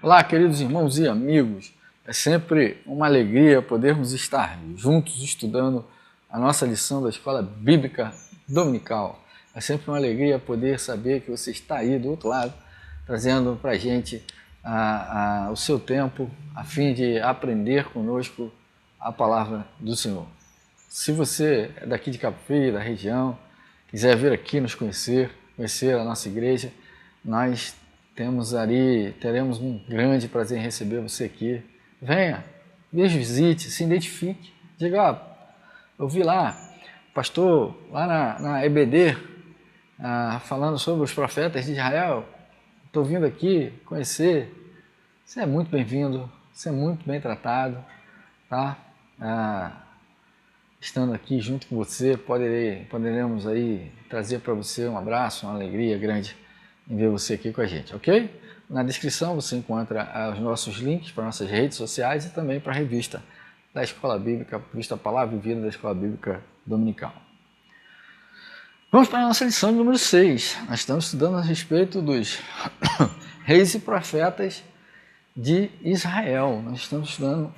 Olá, queridos irmãos e amigos. É sempre uma alegria podermos estar juntos estudando a nossa lição da Escola Bíblica Dominical. É sempre uma alegria poder saber que você está aí do outro lado, trazendo para a gente o seu tempo, a fim de aprender conosco a palavra do Senhor. Se você é daqui de Cabo Frio, da região, quiser vir aqui nos conhecer a nossa igreja, nós teremos um grande prazer em receber você aqui. Venha, nos visite, se identifique. Diga, eu vi lá, pastor, lá na EBD, falando sobre os profetas de Israel. Estou vindo aqui conhecer. Você é muito bem-vindo, você é muito bem tratado, tá? Estando aqui junto com você, poderemos aí trazer para você um abraço, uma alegria grande em ver você aqui com a gente, ok? Na descrição você encontra os nossos links para nossas redes sociais e também para a revista da Escola Bíblica, revista Palavra e Vida da Escola Bíblica Dominical. Vamos para a nossa lição número 6. Nós estamos estudando a respeito dos reis e profetas de Israel. Nós estamos estudando,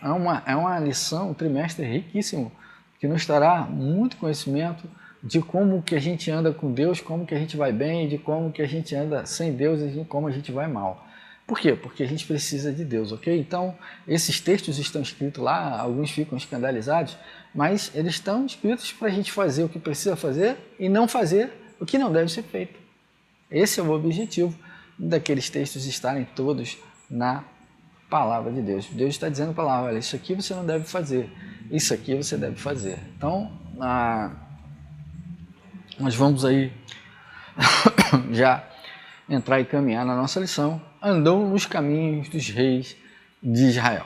é uma lição, um trimestre riquíssimo, que nos dará muito conhecimento de como que a gente anda com Deus, como que a gente vai bem, de como que a gente anda sem Deus e de como a gente vai mal. Por quê? Porque a gente precisa de Deus, ok? Então, esses textos estão escritos lá, alguns ficam escandalizados, mas eles estão escritos para a gente fazer o que precisa fazer e não fazer o que não deve ser feito. Esse é o objetivo daqueles textos estarem todos na palavra de Deus. Deus está dizendo para lá, olha, isso aqui você não deve fazer, isso aqui você deve fazer. Então, nós vamos aí já entrar e caminhar na nossa lição. Andou nos caminhos dos reis de Israel.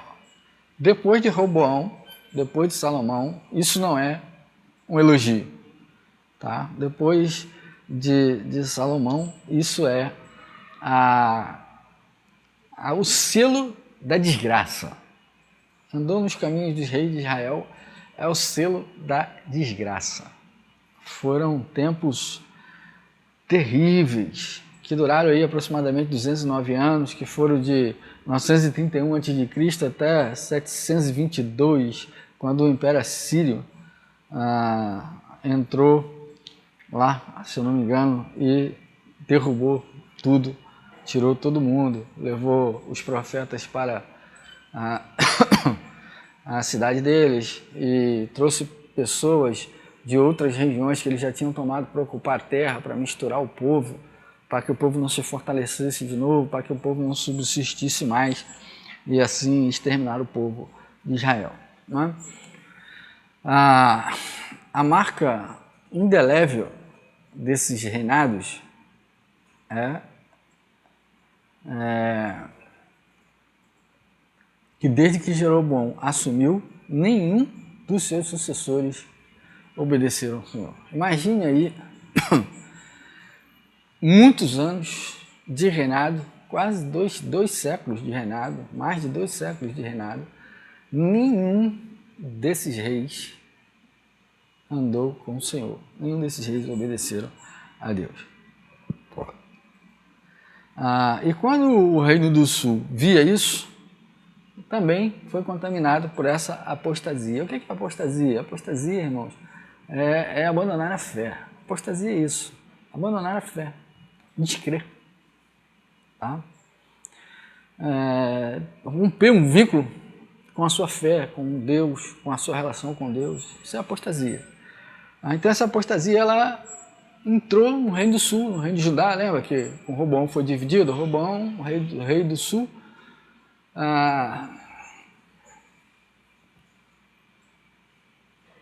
Depois de Roboão, depois de Salomão, isso não é um elogio, tá? Depois de Salomão, isso é o selo da desgraça. Andou nos caminhos dos reis de Israel é o selo da desgraça. Foram tempos terríveis, que duraram aí aproximadamente 209 anos, que foram de 931 a.C. até 722, quando o Império Assírio entrou lá, se eu não me engano, e derrubou tudo, tirou todo mundo, levou os profetas para a cidade deles e trouxe pessoas de outras regiões que eles já tinham tomado para ocupar a terra, para misturar o povo, para que o povo não se fortalecesse de novo, para que o povo não subsistisse mais e assim exterminar o povo de Israel. Não é? A marca indelével desses reinados que desde que Jeroboão assumiu, nenhum dos seus sucessores obedeceram ao Senhor. Imagine aí muitos anos de reinado, quase dois séculos de reinado, mais de 2 séculos de reinado, nenhum desses reis andou com o Senhor, nenhum desses reis obedeceram a Deus. E quando o Reino do Sul via isso, também foi contaminado por essa apostasia. O que é apostasia? Apostasia, irmãos, é abandonar a fé. Apostasia é isso, abandonar a fé, descrer. Tá? Romper um vínculo com a sua fé, com Deus, com a sua relação com Deus, isso é apostasia. Então essa apostasia, ela entrou no Reino do Sul, no Reino de Judá, lembra que com Roboão foi dividido? Roboão, o rei do Sul,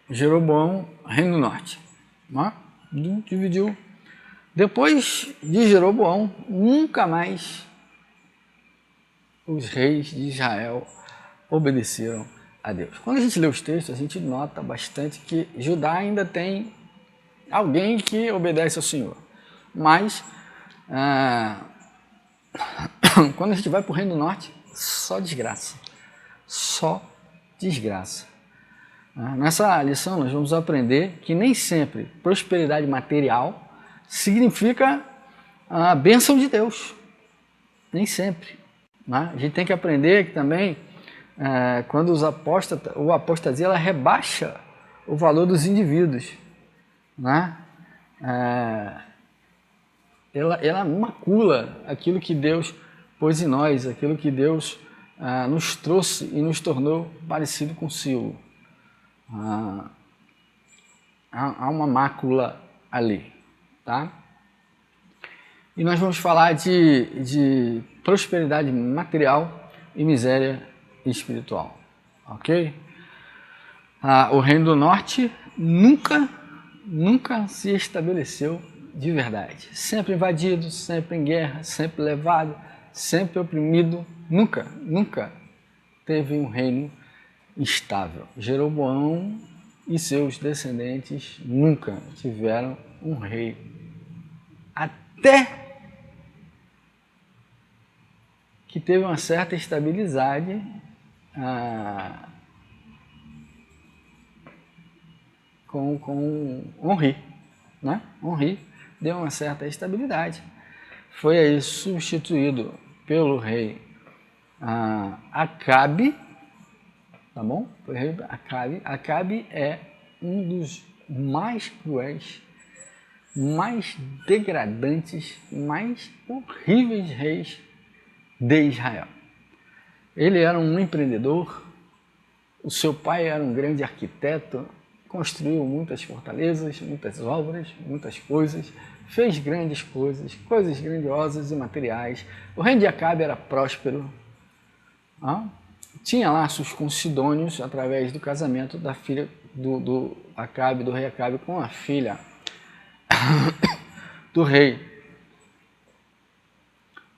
Jeroboão, Reino do Norte. Dividiu. Depois de Jeroboão, nunca mais os reis de Israel obedeceram a Deus. Quando a gente lê os textos, a gente nota bastante que Judá ainda tem alguém que obedece ao Senhor. Mas, quando a gente vai para o Reino do Norte, só desgraça. Só desgraça. Nessa lição, nós vamos aprender que nem sempre prosperidade material significa a bênção de Deus. Nem sempre. né? A gente tem que aprender que também, quando a apostasia ela rebaixa o valor dos indivíduos, né? Ela macula aquilo que Deus pôs em nós, aquilo que Deus nos trouxe e nos tornou parecido consigo. Há uma mácula ali, tá? E nós vamos falar de prosperidade material e miséria espiritual, ok? O Reino do Norte nunca se estabeleceu de verdade. Sempre invadido, sempre em guerra, sempre levado, sempre oprimido. Nunca teve um reino estável. Jeroboão e seus descendentes nunca tiveram um rei. Até que teve uma certa estabilidade com Onri, né? Onri deu uma certa estabilidade. Foi aí substituído pelo rei Acabe, tá bom? Foi o rei Acabe. Acabe é um dos mais cruéis, mais degradantes, mais horríveis reis de Israel. Ele era um empreendedor, o seu pai era um grande arquiteto, construiu muitas fortalezas, muitas obras, muitas coisas, fez grandes coisas, coisas grandiosas e materiais. O reino de Acabe era próspero, tinha laços com Sidônios através do casamento da filha do Acabe, do rei Acabe, com a filha do rei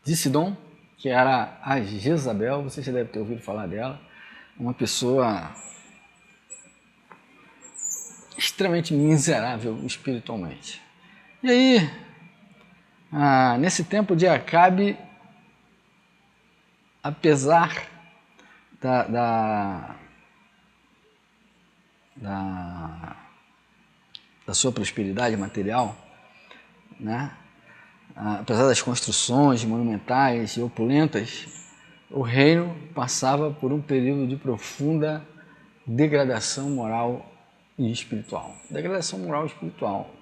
de Sidom, que era a Jezabel. Você já deve ter ouvido falar dela, uma pessoa extremamente miserável espiritualmente. E aí, nesse tempo de Acabe, apesar da sua prosperidade material, né? Apesar das construções monumentais e opulentas, o reino passava por um período de profunda degradação moral e espiritual. Degradação moral e espiritual.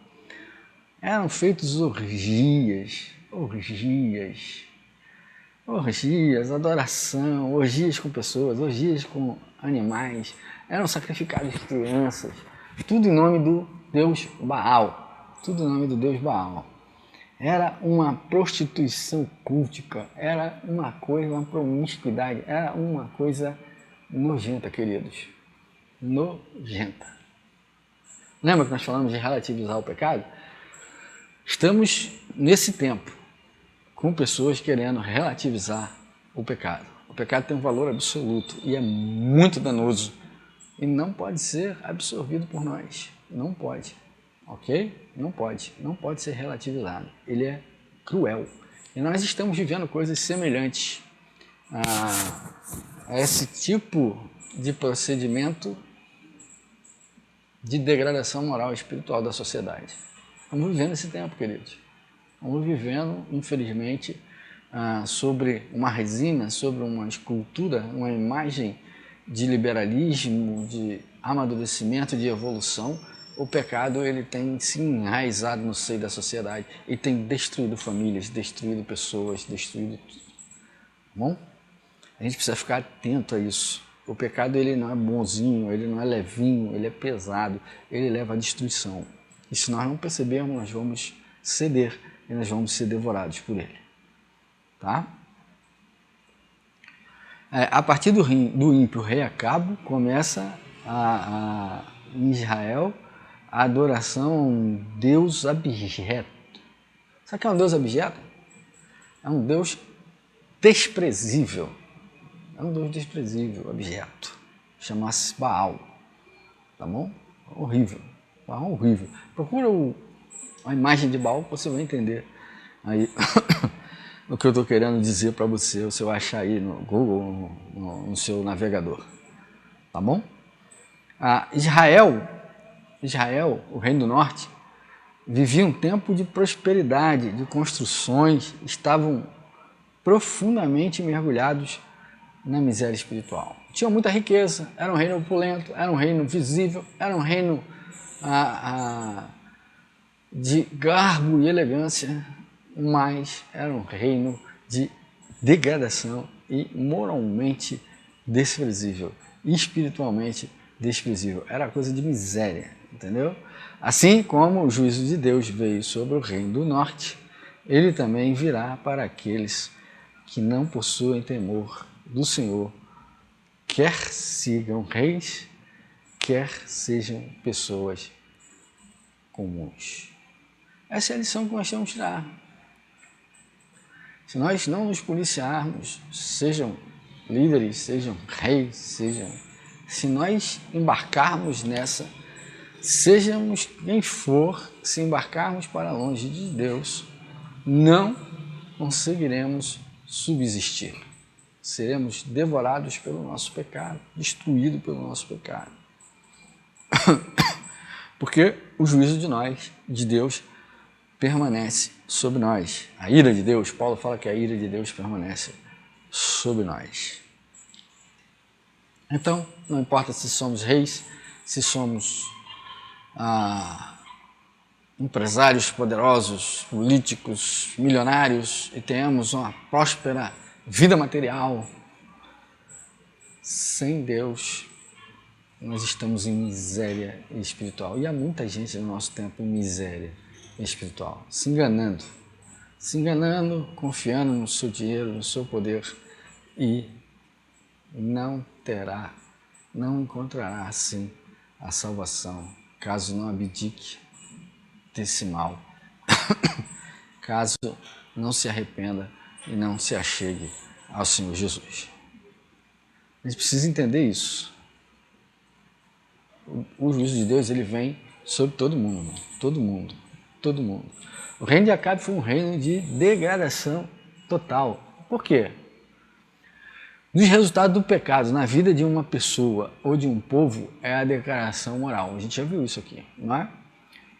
Eram feitas orgias, adoração, orgias com pessoas, orgias com animais, eram sacrificadas crianças, tudo em nome do Deus Baal, Era uma prostituição cultica, era uma coisa, uma promiscuidade, era uma coisa nojenta, queridos, nojenta. Lembra que nós falamos de relativizar o pecado? Estamos nesse tempo com pessoas querendo relativizar o pecado. O pecado tem um valor absoluto e é muito danoso e não pode ser absorvido por nós. Não pode, ok? Não pode ser relativizado. Ele é cruel. E nós estamos vivendo coisas semelhantes a esse tipo de procedimento de degradação moral e espiritual da sociedade. Estamos vivendo esse tempo, queridos. Estamos vivendo, infelizmente, sobre uma resina, sobre uma escultura, uma imagem de liberalismo, de amadurecimento, de evolução. O pecado ele tem se enraizado no seio da sociedade e tem destruído famílias, destruído pessoas, destruído tudo. Tá bom? A gente precisa ficar atento a isso. O pecado ele não é bonzinho, ele não é levinho, ele é pesado, ele leva à destruição. E se nós não percebermos, nós vamos ceder e nós vamos ser devorados por ele. Tá? A partir do ímpio rei Acabe, começa em Israel a adoração a um Deus abjeto. Sabe o que é um Deus abjeto? É um Deus desprezível. É um Deus desprezível, abjeto. Chama-se Baal. Tá bom? Horrível. Baal horrível. Procura a imagem de Baal que você vai entender aí o que eu estou querendo dizer para você, você vai achar aí no Google, no seu navegador. Tá bom? Israel, o Reino do Norte, vivia um tempo de prosperidade, de construções, estavam profundamente mergulhados na miséria espiritual. Tinham muita riqueza, era um reino opulento, era um reino visível, era um reino de garbo e elegância, mas era um reino de degradação e moralmente desprezível, espiritualmente desprezível. Era coisa de miséria, entendeu? Assim como o juízo de Deus veio sobre o reino do norte, ele também virá para aqueles que não possuem temor do Senhor, quer sigam reis, quer sejam pessoas comuns. Essa é a lição que nós temos que tirar. Se nós não nos policiarmos, sejam líderes, sejam reis, se nós embarcarmos nessa, sejamos quem for, se embarcarmos para longe de Deus, não conseguiremos subsistir. Seremos devorados pelo nosso pecado, destruídos pelo nosso pecado. Porque o juízo de Deus, permanece sobre nós. A ira de Deus, Paulo fala que a ira de Deus permanece sobre nós. Então, não importa se somos reis, se somos empresários poderosos, políticos, milionários e tenhamos uma próspera vida material, sem Deus, nós estamos em miséria espiritual. E há muita gente no nosso tempo em miséria espiritual, se enganando, confiando no seu dinheiro, no seu poder, e não encontrará assim a salvação, caso não abdique desse mal, caso não se arrependa e não se achegue ao Senhor Jesus. A gente precisa entender isso. O juízo de Deus, ele vem sobre todo mundo, todo mundo. O reino de Acabe foi um reino de degradação total. Por quê? Nos resultados do pecado na vida de uma pessoa ou de um povo é a degradação moral. A gente já viu isso aqui, não é?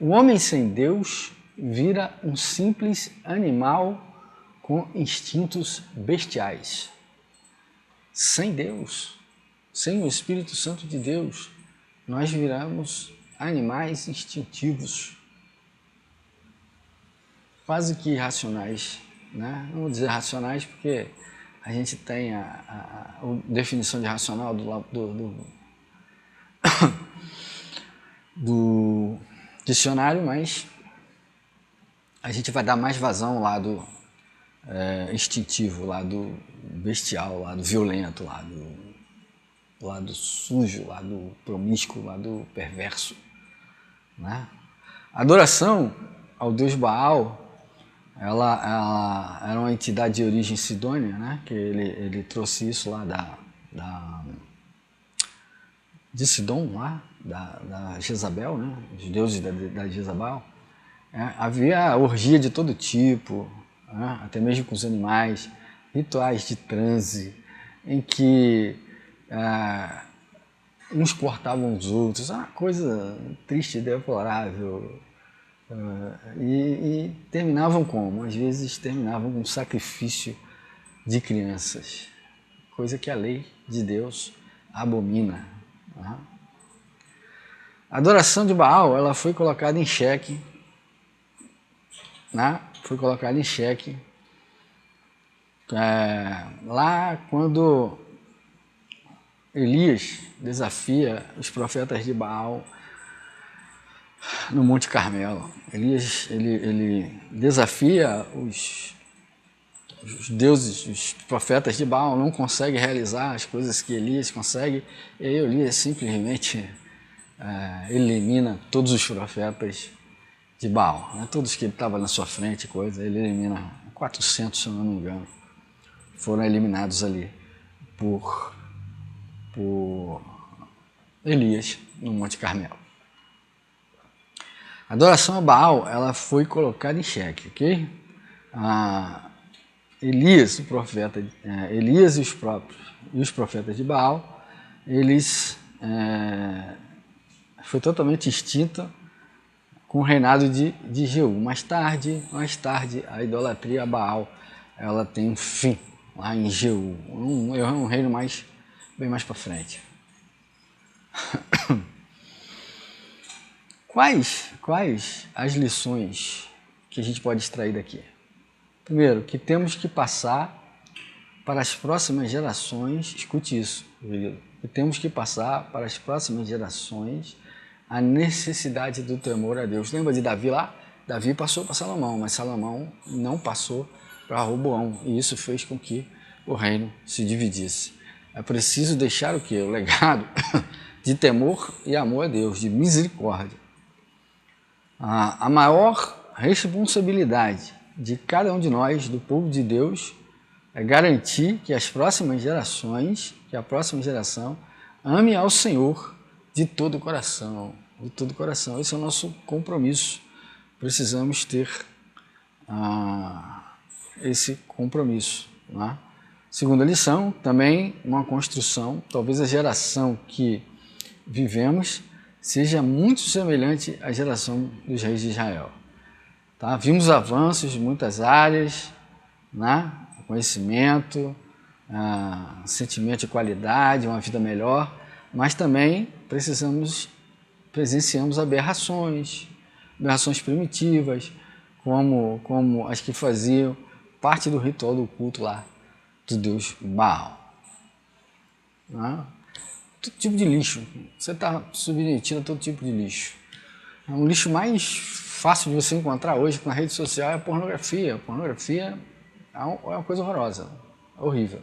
O homem sem Deus vira um simples animal com instintos bestiais. Sem Deus, sem o Espírito Santo de Deus, nós viramos animais instintivos, quase que irracionais, né? Não vou dizer racionais porque a gente tem a definição de racional do dicionário, mas a gente vai dar mais vazão ao lado instintivo, lado bestial, lado violento, lado sujo, lado promíscuo, lado perverso, né? A adoração ao deus Baal, ela era uma entidade de origem sidônia, né? Que ele trouxe isso lá de Sidom, lá, da Jezabel, né? Os deuses da Jezabel. Havia orgia de todo tipo, né? Até mesmo com os animais, rituais de transe, em que uns cortavam os outros, uma coisa triste e deplorável. E terminavam como? Às vezes terminavam com sacrifício de crianças, coisa que a lei de Deus abomina. Né? A adoração de Baal, ela foi colocada em xeque, né? Foi colocada em xeque lá quando Elias desafia os profetas de Baal no Monte Carmelo. Elias, ele desafia os deuses, os profetas de Baal, não consegue realizar as coisas que Elias consegue, e aí Elias simplesmente elimina todos os profetas de Baal, né? Todos que estavam na sua frente, ele elimina 400, se eu não me engano, foram eliminados ali por Elias no Monte Carmelo. A adoração a Baal, ela foi colocada em xeque, ok? Elias, o profeta, Elias e os profetas de Baal, eles foi totalmente extinta com o reinado de Jeú. Mais tarde, a idolatria a Baal ela tem um fim lá em Jeú. É um reino bem mais para frente. Quais as lições que a gente pode extrair daqui? Primeiro, que temos que passar para as próximas gerações, escute isso, querido, que temos que passar para as próximas gerações a necessidade do temor a Deus. Lembra de Davi lá? Davi passou para Salomão, mas Salomão não passou para Roboão, e isso fez com que o reino se dividisse. É preciso deixar o quê? O legado de temor e amor a Deus, de misericórdia. A maior responsabilidade de cada um de nós, do povo de Deus, é garantir que as próximas gerações, que a próxima geração ame ao Senhor de todo o coração, de todo o coração. Esse é o nosso compromisso. Precisamos ter esse compromisso. Né? Segunda lição, também uma construção, talvez a geração que vivemos seja muito semelhante à geração dos reis de Israel. Tá? Vimos avanços em muitas áreas, né? Conhecimento, sentimento de qualidade, uma vida melhor, mas também presenciamos aberrações primitivas, como as que faziam parte do ritual do culto lá do deus Baal. Né? Todo tipo de lixo, você está submetindo a todo tipo de lixo. O lixo mais fácil de você encontrar hoje na rede social é a pornografia. A pornografia é uma coisa horrorosa, é horrível.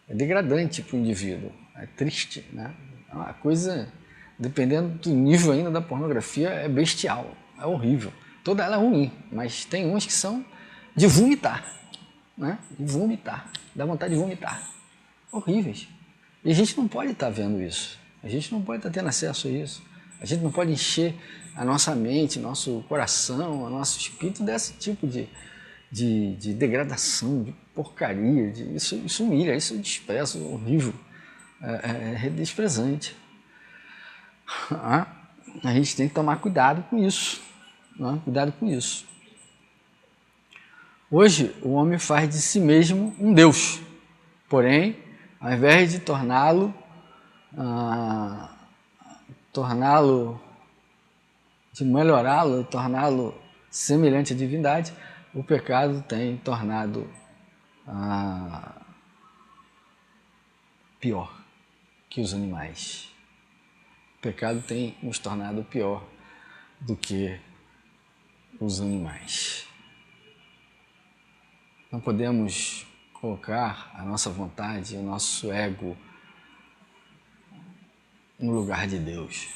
É degradante para o indivíduo, é triste, né? É uma coisa, dependendo do nível ainda da pornografia, é bestial, é horrível. Toda ela é ruim, mas tem umas que são de vomitar, né? De vomitar, dá vontade de vomitar. Horríveis. E a gente não pode estar vendo isso, a gente não pode estar tendo acesso a isso, a gente não pode encher a nossa mente, nosso coração, o nosso espírito desse tipo de degradação, de porcaria, isso humilha, isso despreza, horrível, é desprezante. A gente tem que tomar cuidado com isso, né? Cuidado com isso. Hoje, o homem faz de si mesmo um Deus, porém, ao invés de de melhorá-lo, torná-lo semelhante à divindade, o pecado tem tornado pior que os animais. O pecado tem nos tornado pior do que os animais. Não podemos colocar a nossa vontade, o nosso ego no lugar de Deus.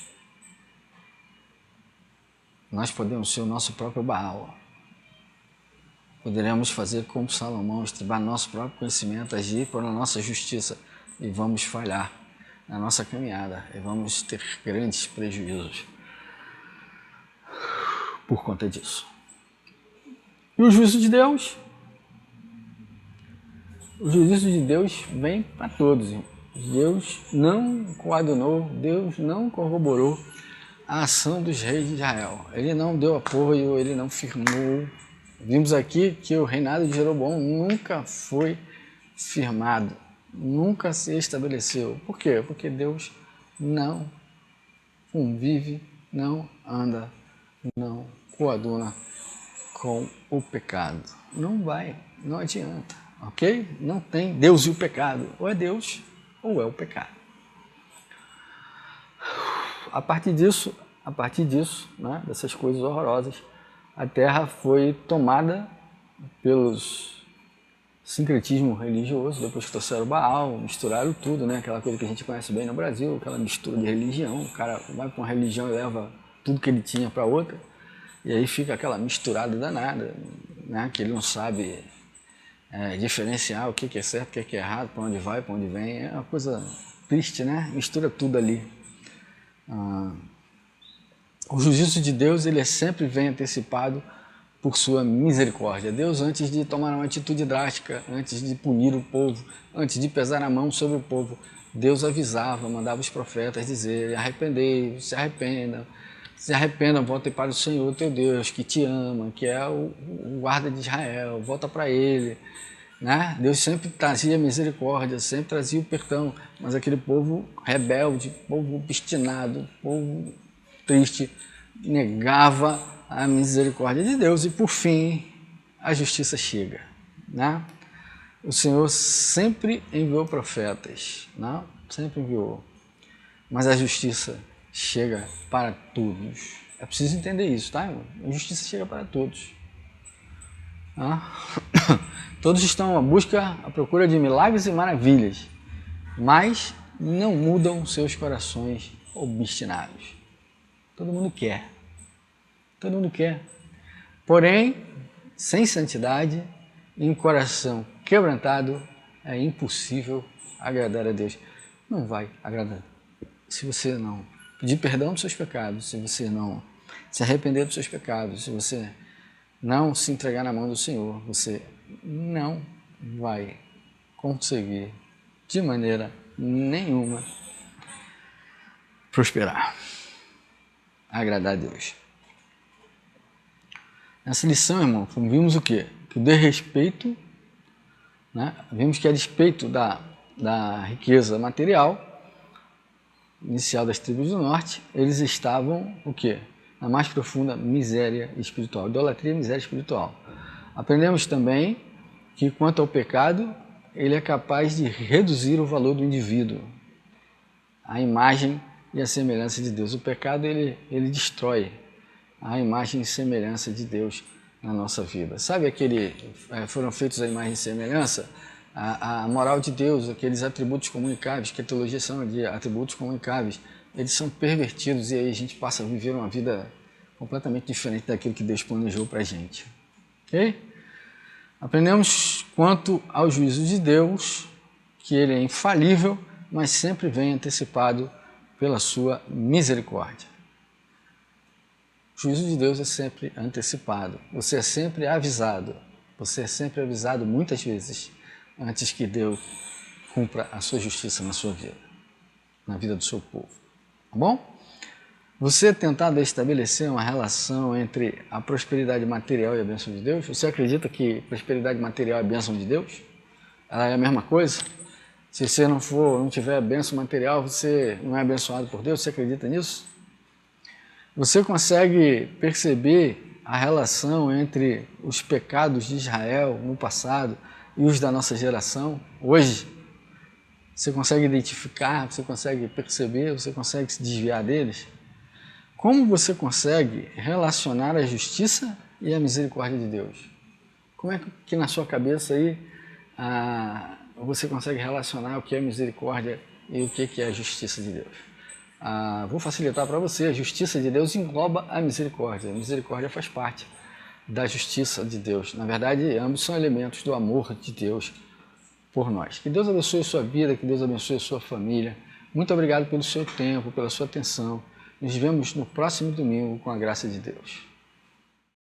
Nós podemos ser o nosso próprio Baal. Poderemos fazer como Salomão, estribar nosso próprio conhecimento, agir por nossa justiça e vamos falhar na nossa caminhada e vamos ter grandes prejuízos por conta disso. E o juízo de Deus? O juízo de Deus vem para todos. Deus não coadunou, Deus não corroborou a ação dos reis de Israel. Ele não deu apoio, ele não firmou. Vimos aqui que o reinado de Jeroboão nunca foi firmado, nunca se estabeleceu. Por quê? Porque Deus não convive, não anda, não coaduna com o pecado. Não vai, não adianta, ok? Não tem Deus e o pecado. Ou é Deus ou é o pecado. A partir disso, né, dessas coisas horrorosas, a terra foi tomada pelos sincretismo religioso, depois que trouxeram Baal, misturaram tudo, né? Aquela coisa que a gente conhece bem no Brasil, aquela mistura de religião, o cara vai para uma religião e leva tudo que ele tinha para outra, e aí fica aquela misturada danada, né? Que ele não sabe diferenciar o que é certo, o que é errado, para onde vai, para onde vem, é uma coisa triste, né? Mistura tudo ali. O juízo de Deus, ele sempre vem antecipado por sua misericórdia. Deus, antes de tomar uma atitude drástica, antes de punir o povo, antes de pesar a mão sobre o povo, Deus avisava, mandava os profetas dizer: arrependei, se arrependam, voltem para o Senhor teu Deus, que te ama, que é o guarda de Israel, volta para Ele. né? Deus sempre trazia misericórdia, sempre trazia o perdão, mas aquele povo rebelde, povo obstinado, povo triste, negava a misericórdia de Deus e por fim a justiça chega, né? O Senhor sempre enviou profetas, né? Sempre enviou, mas a justiça chega para todos. É preciso entender isso, tá, irmão? A justiça chega para todos. Todos estão à busca, à procura de milagres e maravilhas, mas não mudam seus corações obstinados. Todo mundo quer. Todo mundo quer. Porém, sem santidade e um coração quebrantado, é impossível agradar a Deus. Não vai agradar. Se você não pedir perdão dos seus pecados, se você não se arrepender dos seus pecados, se você não se entregar na mão do Senhor, você não vai conseguir de maneira nenhuma prosperar, agradar a Deus. Nessa lição, irmão, vimos o quê? Que o desrespeito, né? Vimos que a despeito da riqueza material inicial das tribos do norte, eles estavam o quê? Na mais profunda miséria espiritual, idolatria e miséria espiritual. Aprendemos também que quanto ao pecado, ele é capaz de reduzir o valor do indivíduo, a imagem e a semelhança de Deus. O pecado, ele destrói a imagem e semelhança de Deus na nossa vida. Sabe foram feitos a imagem e semelhança? A moral de Deus, aqueles atributos comunicáveis, que a teologia chama de atributos comunicáveis, eles são pervertidos e aí a gente passa a viver uma vida completamente diferente daquilo que Deus planejou para a gente. Ok? Aprendemos quanto ao juízo de Deus, que ele é infalível, mas sempre vem antecipado pela sua misericórdia. O juízo de Deus é sempre antecipado. Você é sempre avisado. Você é sempre avisado muitas vezes antes que Deus cumpra a sua justiça na sua vida, na vida do seu povo. Tá bom? Você tentado estabelecer uma relação entre a prosperidade material e a bênção de Deus? Você acredita que prosperidade material é a bênção de Deus? Ela é a mesma coisa? Se você não tiver bênção material, você não é abençoado por Deus? Você acredita nisso? Você consegue perceber a relação entre os pecados de Israel no passado e os da nossa geração hoje? Você consegue identificar, você consegue perceber, você consegue se desviar deles? Como você consegue relacionar a justiça e a misericórdia de Deus? Como é que na sua cabeça aí você consegue relacionar o que é misericórdia e o que é a justiça de Deus? Vou facilitar para você. A justiça de Deus engloba a misericórdia. A misericórdia faz parte da justiça de Deus. Na verdade, ambos são elementos do amor de Deus por nós. Que Deus abençoe a sua vida, que Deus abençoe a sua família. Muito obrigado pelo seu tempo, pela sua atenção. Nos vemos no próximo domingo com a graça de Deus.